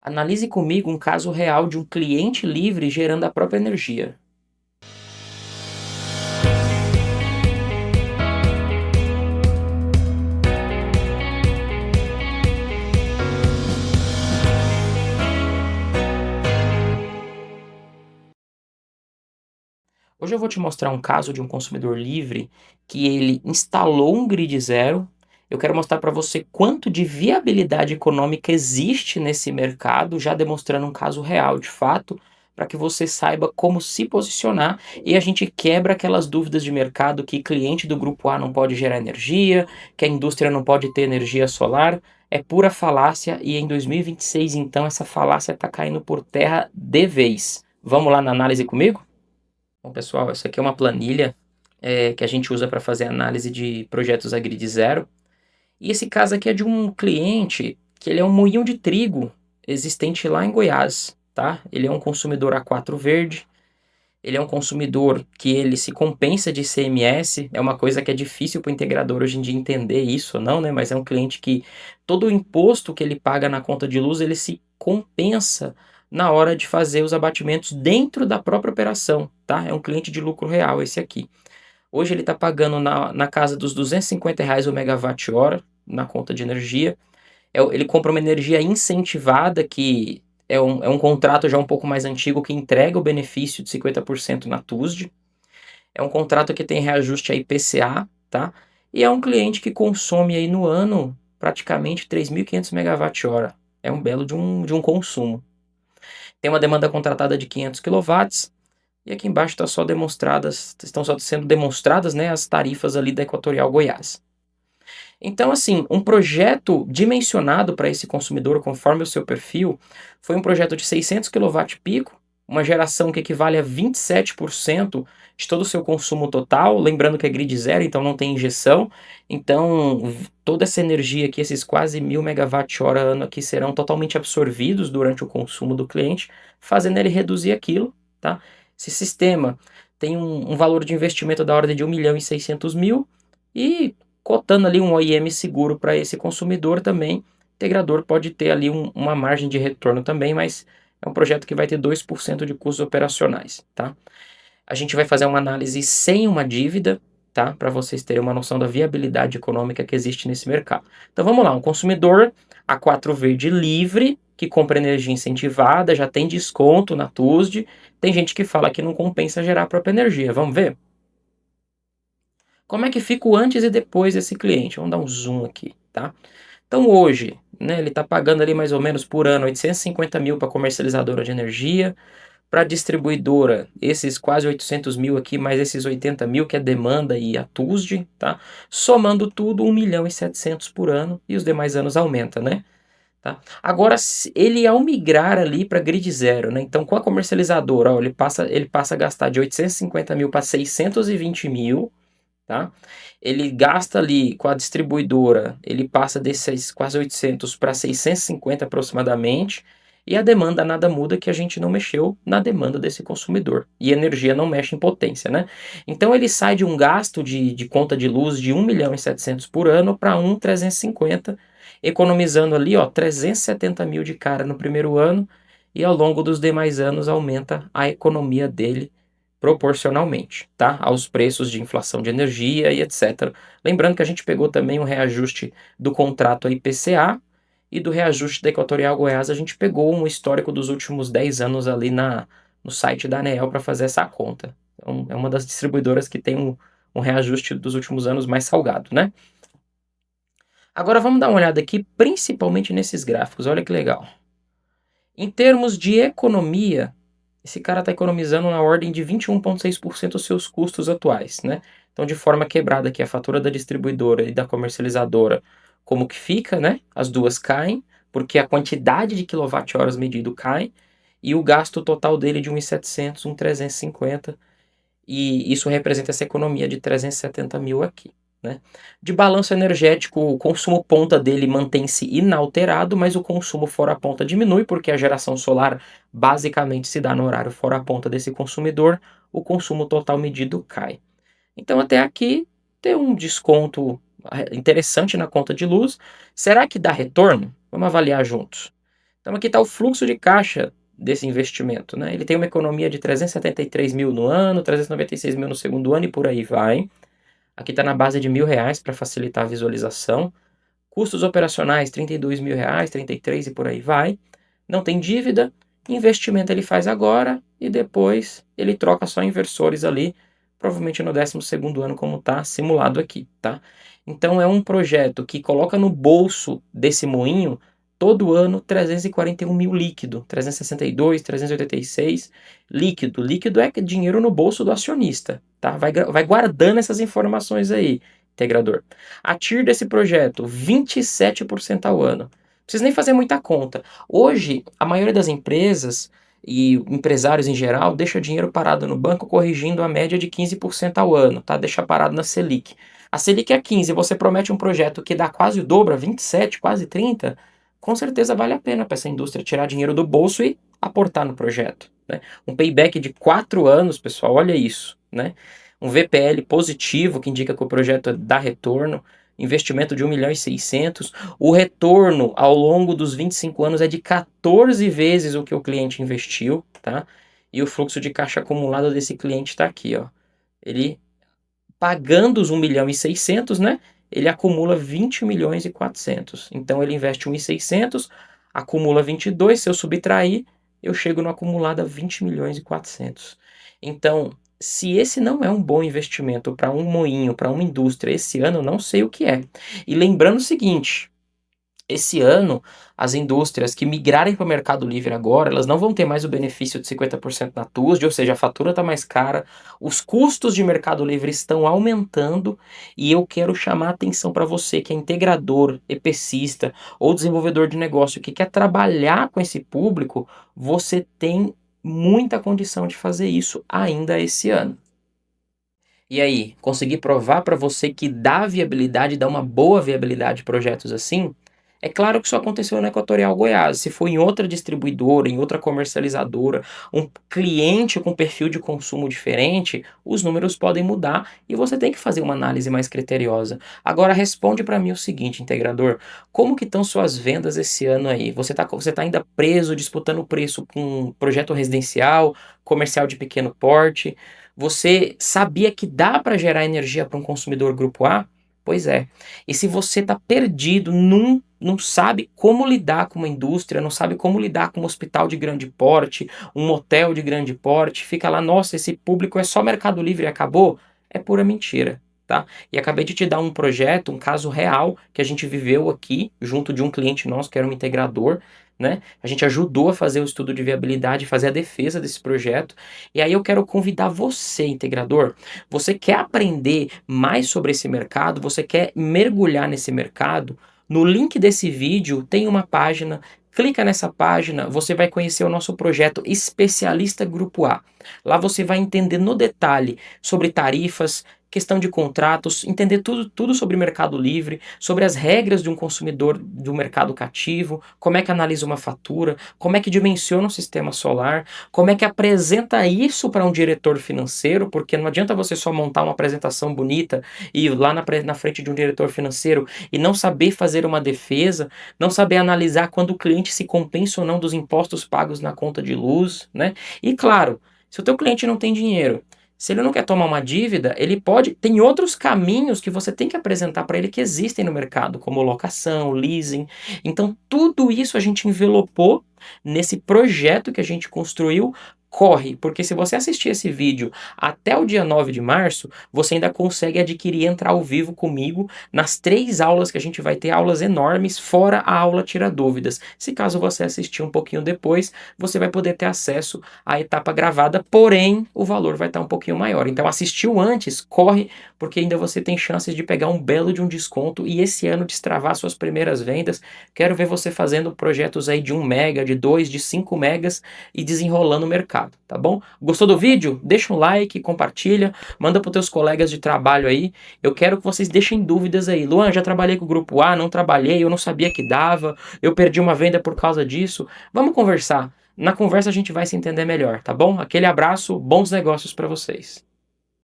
Analise comigo um caso real de um cliente livre gerando a própria energia. Hoje eu vou te mostrar um caso de um consumidor livre que ele instalou um grid zero. Eu quero mostrar para você quanto de viabilidade econômica existe nesse mercado, já demonstrando um caso real de fato, para que você saiba como se posicionar e a gente quebra aquelas dúvidas de mercado que cliente do grupo A não pode gerar energia, que a indústria não pode ter energia solar. É pura falácia e em 2026 então essa falácia está caindo por terra de vez. Vamos lá na análise comigo? Bom, pessoal, essa aqui é uma planilha que a gente usa para fazer análise de projetos a grid zero. E esse caso aqui é de um cliente que ele é um moinho de trigo existente lá em Goiás, tá? Ele é um consumidor A4 verde, ele é um consumidor que ele se compensa de ICMS, é uma coisa que é difícil para o integrador hoje em dia entender isso ou não, né? Mas é um cliente que todo o imposto que ele paga na conta de luz, ele se compensa na hora de fazer os abatimentos dentro da própria operação, tá? É um cliente de lucro real esse aqui. Hoje ele está pagando na casa dos R$ 250 o megawatt-hora na conta de energia. Ele compra uma energia incentivada, que é um contrato já um pouco mais antigo que entrega o benefício de 50% na TUSD. É um contrato que tem reajuste a IPCA, tá? E é um cliente que consome aí no ano praticamente 3.500 megawatt-hora. É um belo de um consumo. Tem uma demanda contratada de 500 quilowatts. E aqui embaixo estão só sendo demonstradas, né, as tarifas ali da Equatorial Goiás. Então, assim, um projeto dimensionado para esse consumidor, conforme o seu perfil, foi um projeto de 600 kW-pico, uma geração que equivale a 27% de todo o seu consumo total. Lembrando que é grid zero, então não tem injeção. Então, toda essa energia aqui, esses quase 1.000 megawatt-hora ano aqui, serão totalmente absorvidos durante o consumo do cliente, fazendo ele reduzir aquilo, tá? Esse sistema tem um valor de investimento da ordem de 1.600.000 e cotando ali um OIM seguro para esse consumidor também. O integrador pode ter ali uma margem de retorno também, mas é um projeto que vai ter 2% de custos operacionais, tá? A gente vai fazer uma análise sem uma dívida, tá? Para vocês terem uma noção da viabilidade econômica que existe nesse mercado. Então vamos lá, um consumidor A4 verde livre, que compra energia incentivada, já tem desconto na TUSD. Tem gente que fala que não compensa gerar a própria energia. Vamos ver? Como é que fica o antes e depois desse cliente? Vamos dar um zoom aqui, tá? Então hoje, né, ele está pagando ali mais ou menos por ano 850.000 para comercializadora de energia, para distribuidora esses quase 800.000 aqui, mais esses 80.000 que é demanda e a TUSD, tá? Somando tudo, 1.700.000 por ano e os demais anos aumenta, né? Tá? Agora, ele ao migrar ali para grid zero, né? Então com a comercializadora, ó, ele passa a gastar de 850.000 para 620.000, tá? Ele gasta ali com a distribuidora, ele passa desses quase 800 para 650 aproximadamente, e a demanda nada muda, que a gente não mexeu na demanda desse consumidor. E energia não mexe em potência, né? Então ele sai de um gasto de conta de luz de 1.700.000 por ano para 1.350, economizando ali, ó, 370.000 de cara no primeiro ano, e ao longo dos demais anos aumenta a economia dele proporcionalmente, tá? Aos preços de inflação de energia e etc. Lembrando que a gente pegou também um reajuste do contrato IPCA e do reajuste da Equatorial Goiás, a gente pegou um histórico dos últimos 10 anos ali no site da ANEEL para fazer essa conta. Então, é uma das distribuidoras que tem um reajuste dos últimos anos mais salgado, né? Agora vamos dar uma olhada aqui, principalmente nesses gráficos, olha que legal. Em termos de economia, esse cara está economizando na ordem de 21,6% dos seus custos atuais, né? Então, de forma quebrada aqui, a fatura da distribuidora e da comercializadora, como que fica, né? As duas caem, porque a quantidade de quilowatt-horas medido cai, e o gasto total dele de 1.700, 1.350, e isso representa essa economia de 370.000 aqui, né? De balanço energético, o consumo ponta dele mantém-se inalterado, mas o consumo fora a ponta diminui, porque a geração solar basicamente se dá no horário fora a ponta desse consumidor, o consumo total medido cai. Então até aqui tem um desconto interessante na conta de luz. Será que dá retorno? Vamos avaliar juntos. Então aqui está o fluxo de caixa desse investimento, né? Ele tem uma economia de 373 mil no ano, 396 mil no segundo ano e por aí vai. Aqui está na base de R$ 1.000 para facilitar a visualização. Custos operacionais, R$ 32 mil, 33 e por aí vai. Não tem dívida, investimento ele faz agora e depois ele troca só inversores ali, provavelmente no 12º ano, como está simulado aqui, tá? Então é um projeto que coloca no bolso desse moinho todo ano 341 mil líquido, 362, 386 líquido. Líquido é dinheiro no bolso do acionista, tá? Vai guardando essas informações aí, integrador. A TIR desse projeto, 27% ao ano. Não precisa nem fazer muita conta. Hoje, a maioria das empresas e empresários em geral deixa dinheiro parado no banco corrigindo a média de 15% ao ano, tá? Deixa parado na Selic. A Selic é 15, você promete um projeto que dá quase o dobro, 27, quase 30, com certeza vale a pena para essa indústria tirar dinheiro do bolso e aportar no projeto, né? Um payback de 4 anos, pessoal, olha isso, né? Um VPL positivo, que indica que o projeto dá retorno, investimento de 1.600.000, o retorno ao longo dos 25 anos é de 14 vezes o que o cliente investiu, tá? E o fluxo de caixa acumulado desse cliente está aqui, ó. Ele pagando os 1.600.000, né? Ele acumula 20.400.000. Então ele investe 1.600.000, acumula 22, se eu subtrair, eu chego no acumulado a 20.400.000. Então, se esse não é um bom investimento para um moinho, para uma indústria esse ano, eu não sei o que é. E lembrando o seguinte, esse ano, as indústrias que migrarem para o Mercado Livre agora, elas não vão ter mais o benefício de 50% na TUSD, ou seja, a fatura está mais cara, os custos de Mercado Livre estão aumentando, e eu quero chamar a atenção para você que é integrador, EPCista ou desenvolvedor de negócio que quer trabalhar com esse público, você tem muita condição de fazer isso ainda esse ano. E aí, consegui provar para você que dá viabilidade, dá uma boa viabilidade de projetos assim? É claro que isso aconteceu na Equatorial Goiás. Se for em outra distribuidora, em outra comercializadora, um cliente com perfil de consumo diferente, os números podem mudar e você tem que fazer uma análise mais criteriosa. Agora responde para mim o seguinte, integrador: como que estão suas vendas esse ano aí? Você tá ainda preso, disputando preço com um projeto residencial, comercial de pequeno porte? Você sabia que dá para gerar energia para um consumidor grupo A? Pois é. E se você está perdido, não sabe como lidar com uma indústria, não sabe como lidar com um hospital de grande porte, um motel de grande porte, fica lá, nossa, esse público é só Mercado Livre e acabou? É pura mentira, tá? E acabei de te dar um projeto, um caso real que a gente viveu aqui, junto de um cliente nosso que era um integrador, né? A gente ajudou a fazer o estudo de viabilidade, fazer a defesa desse projeto. E aí eu quero convidar você, integrador. Você quer aprender mais sobre esse mercado? Você quer mergulhar nesse mercado? No link desse vídeo tem uma página. Clica nessa página, você vai conhecer o nosso projeto Especialista Grupo A. Lá você vai entender no detalhe sobre tarifas, questão de contratos, entender tudo sobre Mercado Livre, sobre as regras de um consumidor do mercado cativo, como é que analisa uma fatura, como é que dimensiona um sistema solar, como é que apresenta isso para um diretor financeiro, porque não adianta você só montar uma apresentação bonita e ir lá na frente de um diretor financeiro e não saber fazer uma defesa, não saber analisar quando o cliente se compensa ou não dos impostos pagos na conta de luz, né? E claro, se o teu cliente não tem dinheiro, se ele não quer tomar uma dívida, ele pode. Tem outros caminhos que você tem que apresentar para ele que existem no mercado, como locação, leasing. Então, tudo isso a gente envelopou nesse projeto que a gente construiu. Corre, porque se você assistir esse vídeo até o dia 9 de março, você ainda consegue adquirir e entrar ao vivo comigo nas 3 aulas que a gente vai ter, aulas enormes, fora a aula Tira Dúvidas. Se caso você assistir um pouquinho depois, você vai poder ter acesso à etapa gravada, porém o valor vai estar um pouquinho maior. Então assistiu antes, corre, porque ainda você tem chances de pegar um belo de um desconto e esse ano destravar suas primeiras vendas. Quero ver você fazendo projetos aí de 1 mega, de 2, de 5 megas e desenrolando o mercado, tá bom? Gostou do vídeo? Deixa um like, compartilha, manda para os teus colegas de trabalho aí. Eu quero que vocês deixem dúvidas aí. Luan, já trabalhei com o Grupo A, não trabalhei, eu não sabia que dava, eu perdi uma venda por causa disso. Vamos conversar. Na conversa a gente vai se entender melhor, tá bom? Aquele abraço, bons negócios para vocês.